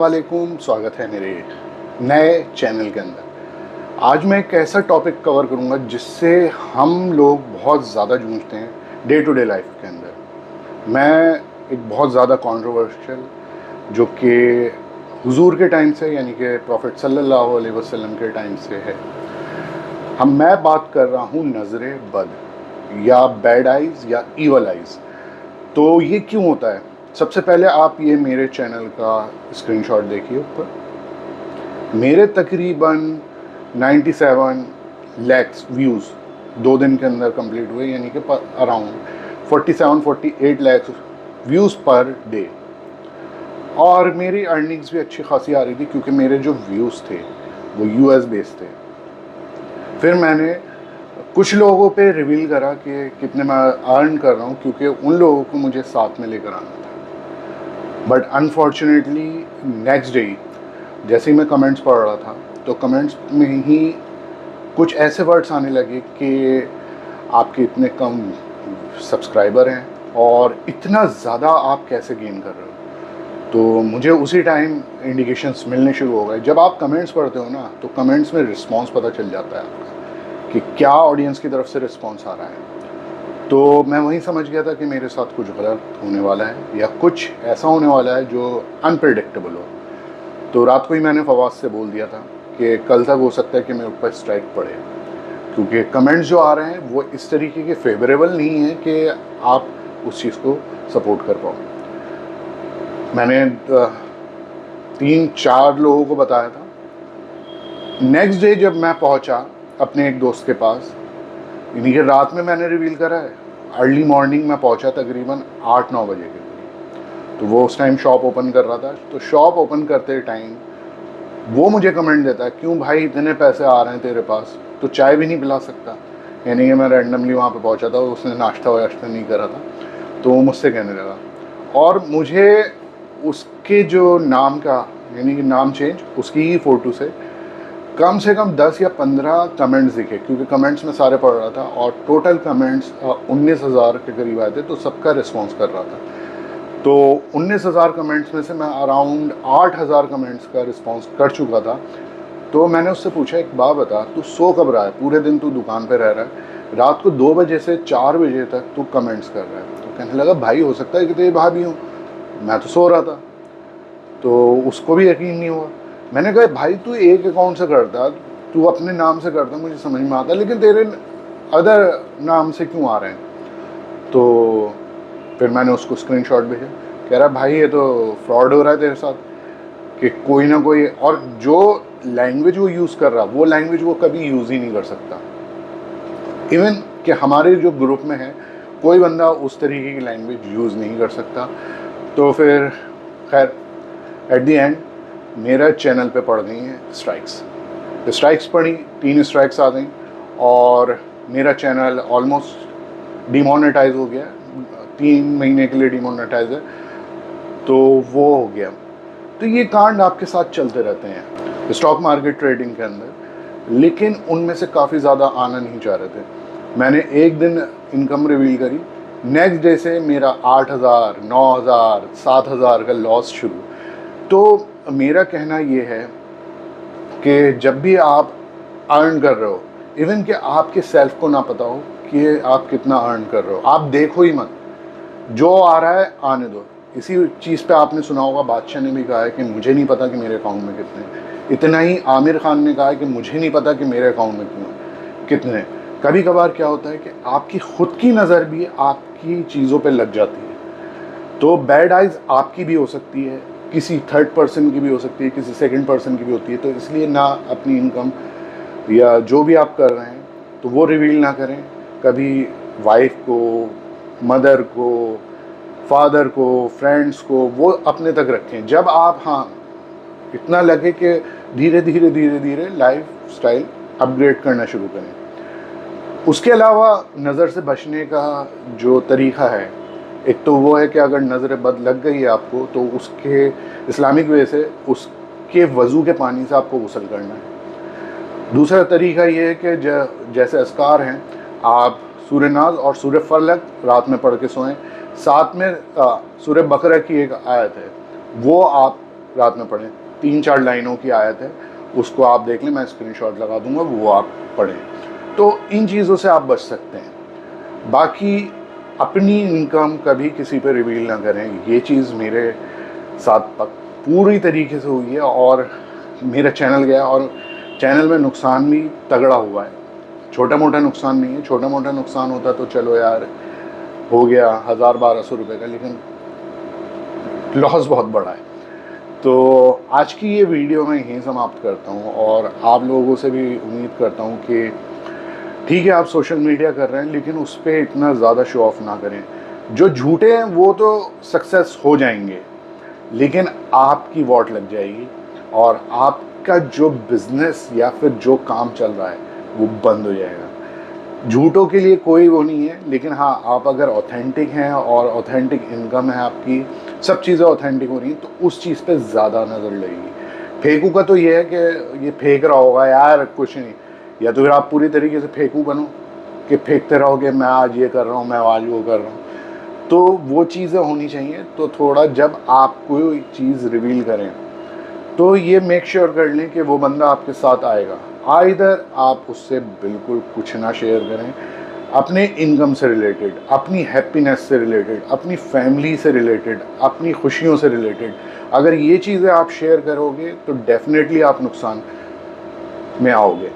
वालेकुम, स्वागत है मेरे नए चैनल के अंदर। आज मैं एक ऐसा टॉपिक कवर करूंगा जिससे हम लोग बहुत ज़्यादा जूझते हैं डे टू डे लाइफ के अंदर। मैं एक बहुत ज़्यादा कंट्रोवर्शियल जो कि हुजूर के टाइम से यानी कि प्रॉफिट सल्लल्लाहु अलैहि वसल्लम के टाइम से है। मैं बात कर रहा हूँ नज़रे बद या बैड आइज़ या ईवल आइज़। तो ये क्यों होता है? सबसे पहले आप ये मेरे चैनल का स्क्रीनशॉट देखिए ऊपर। मेरे तकरीबन 97 लैक्स व्यूज़ 2 दिन के अंदर कंप्लीट हुए, यानी कि around 47-48 lakhs views per day. और मेरी अर्निंग्स भी अच्छी खासी आ रही थी क्योंकि मेरे जो व्यूज़ थे वो यूएस बेस्ड थे। फिर मैंने कुछ लोगों पे रिवील करा कि कितने मैं अर्न कर रहा हूँ, क्योंकि उन लोगों को मुझे साथ में लेकर आना था। बट अनफॉर्चुनेटली नेक्स्ट डे जैसे ही मैं कमेंट्स पढ़ रहा था तो कमेंट्स में ही कुछ ऐसे वर्ड्स आने लगे कि आपके इतने कम सब्सक्राइबर हैं और इतना ज़्यादा आप कैसे गेन कर रहे हो। तो मुझे उसी टाइम इंडिकेशंस मिलने शुरू हो गए। जब आप कमेंट्स पढ़ते हो ना तो कमेंट्स में रिस्पॉन्स पता चल जाता है आपका कि क्या ऑडियंस की तरफ से रिस्पॉन्स आ रहा है। तो मैं वहीं समझ गया था कि मेरे साथ कुछ गलत होने वाला है या कुछ ऐसा होने वाला है जो अनप्रेडिक्टेबल हो। तो रात को ही मैंने फवाद से बोल दिया था कि कल तक हो सकता है कि मेरे ऊपर स्ट्राइक पड़े, क्योंकि कमेंट्स जो आ रहे हैं वो इस तरीके के फेवरेबल नहीं है कि आप उस चीज़ को सपोर्ट कर पाओ। मैंने 3-4 लोगों को बताया था। नेक्स्ट डे जब मैं पहुंचा अपने एक दोस्त के पास, यानी कि रात में मैंने रिवील करा है, अर्ली मॉर्निंग में पहुंचा तकरीबन 8-9 बजे के करीब। तो वो उस टाइम शॉप ओपन कर रहा था। तो शॉप ओपन करते टाइम वो मुझे कमेंट देता है, क्यों भाई इतने पैसे आ रहे हैं तेरे पास, तो चाय भी नहीं पिला सकता। यानी कि मैं रैंडमली वहाँ पे पहुँचा था, उसने नाश्ता वाश्ता नहीं करा था, तो वो मुझसे कहने लगा। और मुझे उसके जो नाम का यानी कि नाम चेंज उसकी ही फ़ोटो से कम 10 या 15 कमेंट्स दिखे, क्योंकि कमेंट्स में सारे पढ़ रहा था और टोटल कमेंट्स 19,000 के करीब आए थे। तो सबका रिस्पॉन्स कर रहा था। तो 19,000 कमेंट्स में से मैं अराउंड 8,000 कमेंट्स का रिस्पॉन्स कर चुका था। तो मैंने उससे पूछा, एक बात बता, तू सो कब रहा है? पूरे दिन तू दुकान पे रह रहा है, रात को 2 बजे से 4 बजे तक तू कमेंट्स कर रहा है। तो कहने लगा, भाई हो सकता है कि तेरी भाभी हो, मैं तो सो रहा था। तो उसको भी यकीन नहीं हुआ। मैंने कहा, भाई तू एक अकाउंट से करता, तू अपने नाम से करता, मुझे समझ में आता, लेकिन तेरे अदर नाम से क्यों आ रहे हैं? तो फिर मैंने उसको स्क्रीनशॉट भेजा। कह रहा, भाई ये तो फ्रॉड हो रहा है तेरे साथ, कि कोई ना कोई, और जो लैंग्वेज वो यूज़ कर रहा वो लैंग्वेज वो कभी यूज़ ही नहीं कर सकता। इवन कि हमारे जो ग्रुप में है कोई बंदा उस तरीके की लैंग्वेज यूज़ नहीं कर सकता। तो फिर खैर एट दी एंड मेरा चैनल पे पड़ गई हैं स्ट्राइक्स पड़ी, 3 स्ट्राइक्स आ गई और मेरा चैनल ऑलमोस्ट डिमोनेटाइज हो गया। 3 महीने के लिए डिमोनेटाइज है, तो वो हो गया। तो ये कांड आपके साथ चलते रहते हैं स्टॉक मार्केट ट्रेडिंग के अंदर, लेकिन उनमें से काफ़ी ज़्यादा आना नहीं चाह रहे थे। मैंने एक दिन इनकम रिवील करी, नेक्स्ट डे से मेरा 8,000, 9,000, 7,000 का लॉस शुरू। तो मेरा कहना ये है कि जब भी आप अर्न कर रहे हो, इवन कि आपके सेल्फ को ना पता हो कि आप कितना अर्न कर रहे हो, आप देखो ही मत, जो आ रहा है आने दो। इसी चीज़ पे आपने सुना होगा, बादशाह ने भी कहा है कि मुझे नहीं पता कि मेरे अकाउंट में कितने हैं। इतना ही आमिर खान ने कहा है कि मुझे नहीं पता कि मेरे अकाउंट में कितने हैं। कभी कभार क्या होता है कि आपकी खुद की नज़र भी आपकी चीज़ों पे लग जाती है। तो बैड आइज़ आपकी भी हो सकती है, किसी थर्ड पर्सन की भी हो सकती है, किसी सेकंड पर्सन की भी होती है। तो इसलिए ना अपनी इनकम या जो भी आप कर रहे हैं तो वो रिवील ना करें। कभी वाइफ को, मदर को, फादर को, फ्रेंड्स को, वो अपने तक रखें। जब आप इतना लगे कि धीरे धीरे लाइफ स्टाइल अपग्रेड करना शुरू करें। उसके अलावा नज़र से बचने का जो तरीक़ा है, एक तो वो है कि अगर नज़र बद लग गई है आपको तो उसके इस्लामिक वे से उसके वज़ू के पानी से आपको गुस्ल करना है। दूसरा तरीक़ा ये है कि जैसे अस्कार हैं, आप सूरह नाज़ और सूरह फलक रात में पढ़ के सोएं। साथ में सूरह बकरा की एक आयत है, वो आप रात में पढ़ें। 3-4 लाइनों की आयत है, उसको आप देख लें, मैं स्क्रीनशॉट लगा दूंगा, वो आप पढ़ें। तो इन चीज़ों से आप बच सकते हैं। बाकी अपनी इनकम कभी किसी पे रिवील ना करें, ये चीज़ मेरे साथ पूरी तरीके से हुई है और मेरा चैनल गया और चैनल में नुकसान भी तगड़ा हुआ है। छोटा मोटा नुकसान नहीं है, छोटा मोटा नुकसान होता तो चलो यार हो गया 1000-1200 रुपये का, लेकिन लॉस बहुत बड़ा है। तो आज की ये वीडियो मैं यहीं समाप्त करता हूँ और आप लोगों से भी उम्मीद करता हूँ कि ठीक है आप सोशल मीडिया कर रहे हैं, लेकिन उस पर इतना ज़्यादा शो ऑफ ना करें। जो झूठे हैं वो तो सक्सेस हो जाएंगे, लेकिन आपकी वॉट लग जाएगी और आपका जो बिजनेस या फिर जो काम चल रहा है वो बंद हो जाएगा। झूठों के लिए कोई वो नहीं है, लेकिन हाँ आप अगर ऑथेंटिक हैं और ऑथेंटिक इनकम है आपकी, सब चीज़ें ऑथेंटिक हो रही हैं, तो उस चीज़ पे ज़्यादा नज़र लगेगी। फेकू का तो ये है कि ये फेंक रहा होगा यार, कुछ नहीं, या तो फिर आप पूरी तरीके से फेकू बनो कि फेंकते रहोगे मैं आज ये कर रहा हूँ, मैं आज वो कर रहा हूँ। तो वो चीज़ें होनी चाहिए। तो थोड़ा जब आप कोई चीज़ रिवील करें तो ये मेक श्योर कर लें कि वो बंदा आपके साथ आएगा। आइदर आप उससे बिल्कुल कुछ ना शेयर करें, अपने इनकम से रिलेटेड, अपनी हैप्पीनेस से रिलेटेड, अपनी फैमिली से रिलेटेड, अपनी खुशियों से रिलेटेड। अगर ये चीज़ें आप शेयर करोगे तो डेफिनेटली आप नुकसान में आओगे।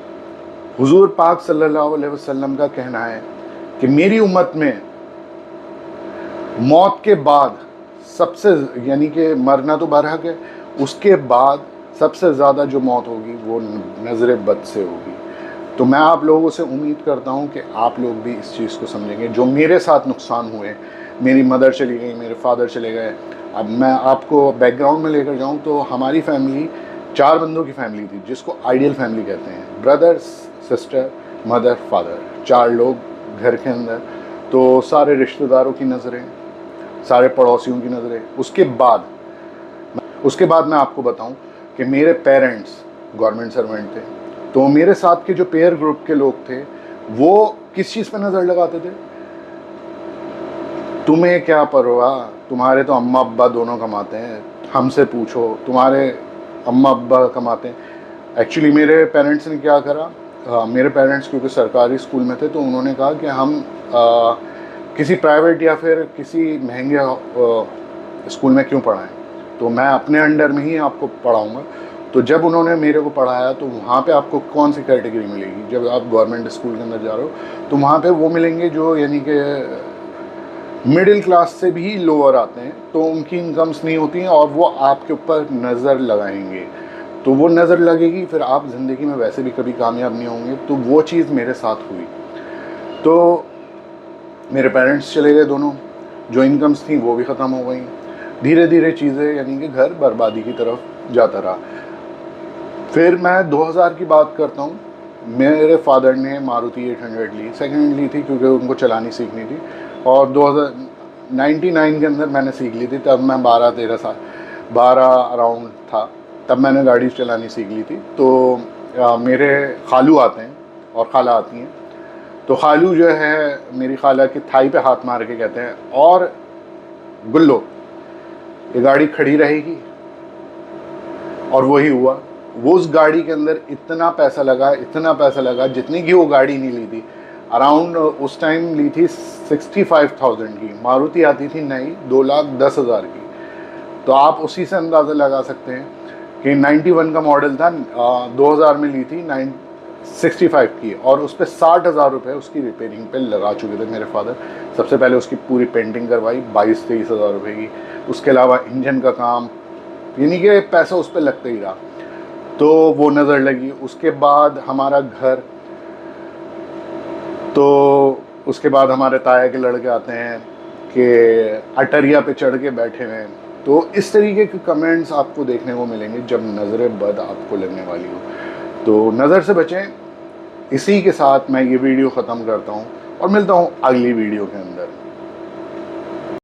हुजूर पाक सल्लल्लाहु अलैहि वसल्लम का कहना है कि मेरी उम्मत में मौत के बाद सबसे, यानी कि मरना तो बरहक है, उसके बाद सबसे ज़्यादा जो मौत होगी वो नज़र बद से होगी। तो मैं आप लोगों से उम्मीद करता हूँ कि आप लोग भी इस चीज़ को समझेंगे। जो मेरे साथ नुकसान हुए, मेरी मदर चली गई, मेरे फादर चले गए। अब मैं आपको बैकग्राउंड में लेकर जाऊँ तो हमारी फैमिली 4 बंदों की फैमिली थी, जिसको आइडियल फैमिली कहते हैं। ब्रदर, सिस्टर, मदर, फादर, 4 लोग घर के अंदर। तो सारे रिश्तेदारों की नज़रें, सारे पड़ोसियों की नज़रें। उसके बाद मैं आपको बताऊं कि मेरे पेरेंट्स गवर्नमेंट सर्वेंट थे, तो मेरे साथ के जो पेयर ग्रुप के लोग थे वो किस चीज़ पे नज़र लगाते थे, तुम्हें क्या परवाह, तुम्हारे तो अम्मा अब्बा दोनों कमाते हैं, हमसे पूछो, तुम्हारे अम्मा अब्बा कमाते हैं। एक्चुअली मेरे पेरेंट्स ने क्या करा, मेरे पेरेंट्स क्योंकि सरकारी स्कूल में थे तो उन्होंने कहा कि हम किसी प्राइवेट या फिर किसी महंगे स्कूल में क्यों पढ़ाएं, तो मैं अपने अंडर में ही आपको पढ़ाऊंगा। तो जब उन्होंने मेरे को पढ़ाया तो वहाँ पे आपको कौन सी कैटेगरी मिलेगी, जब आप गवर्नमेंट स्कूल के अंदर जा रहे हो तो वहाँ पे वो मिलेंगे जो यानी कि मिडिल क्लास से भी लोअर आते हैं, तो उनकी इनकम्स नहीं होती हैं और वो आपके ऊपर नज़र लगाएंगे। तो वो नज़र लगेगी, फिर आप ज़िंदगी में वैसे भी कभी कामयाब नहीं होंगे। तो वो चीज़ मेरे साथ हुई। तो मेरे पेरेंट्स चले गए दोनों, जो इनकम्स थी वो भी ख़त्म हो गई। धीरे धीरे चीज़ें, यानी कि घर बर्बादी की तरफ जाता रहा। फिर मैं 2000 की बात करता हूँ, मेरे फादर ने मारुति 800 ली, सेकेंड हैंड ली थी क्योंकि उनको चलानी सीखनी थी, और 2099 के अंदर मैंने सीख ली थी। तब मैं 12-13 साल, 12 अराउंड था, तब मैंने गाड़ी चलानी सीख ली थी। तो मेरे खालू आते हैं और खाला आती हैं, तो खालू जो है मेरी खाला की थाई पे हाथ मार के कहते हैं, और गुल्लो ये गाड़ी खड़ी रहेगी। और वही हुआ। वो उस गाड़ी के अंदर इतना पैसा लगा जितनी की वो गाड़ी नहीं ली थी। अराउंड उस टाइम ली थी 65,000 की। मारुति आती थी नई 2,10,000 की। तो आप उसी से अंदाज़ा लगा सकते हैं कि 91 का मॉडल था, 2000 में ली थी 65 की, और उस पर 60,000 रुपये उसकी रिपेयरिंग पे लगा चुके थे मेरे फादर। सबसे पहले उसकी पूरी पेंटिंग करवाई 22-23 हज़ार रुपये की। उसके अलावा इंजन का काम, यानी कि पैसा उस पर लगता ही रहा। तो वो नज़र लगी। उसके बाद हमारा घर, तो उसके बाद हमारे ताया के लड़के आते हैं कि अटरिया पे चढ़ के बैठे हुए हैं। तो इस तरीके के कमेंट्स आपको देखने को मिलेंगे जब नज़र बद आपको लगने वाली हो। तो नज़र से बचें। इसी के साथ मैं ये वीडियो ख़त्म करता हूँ और मिलता हूँ अगली वीडियो के अंदर।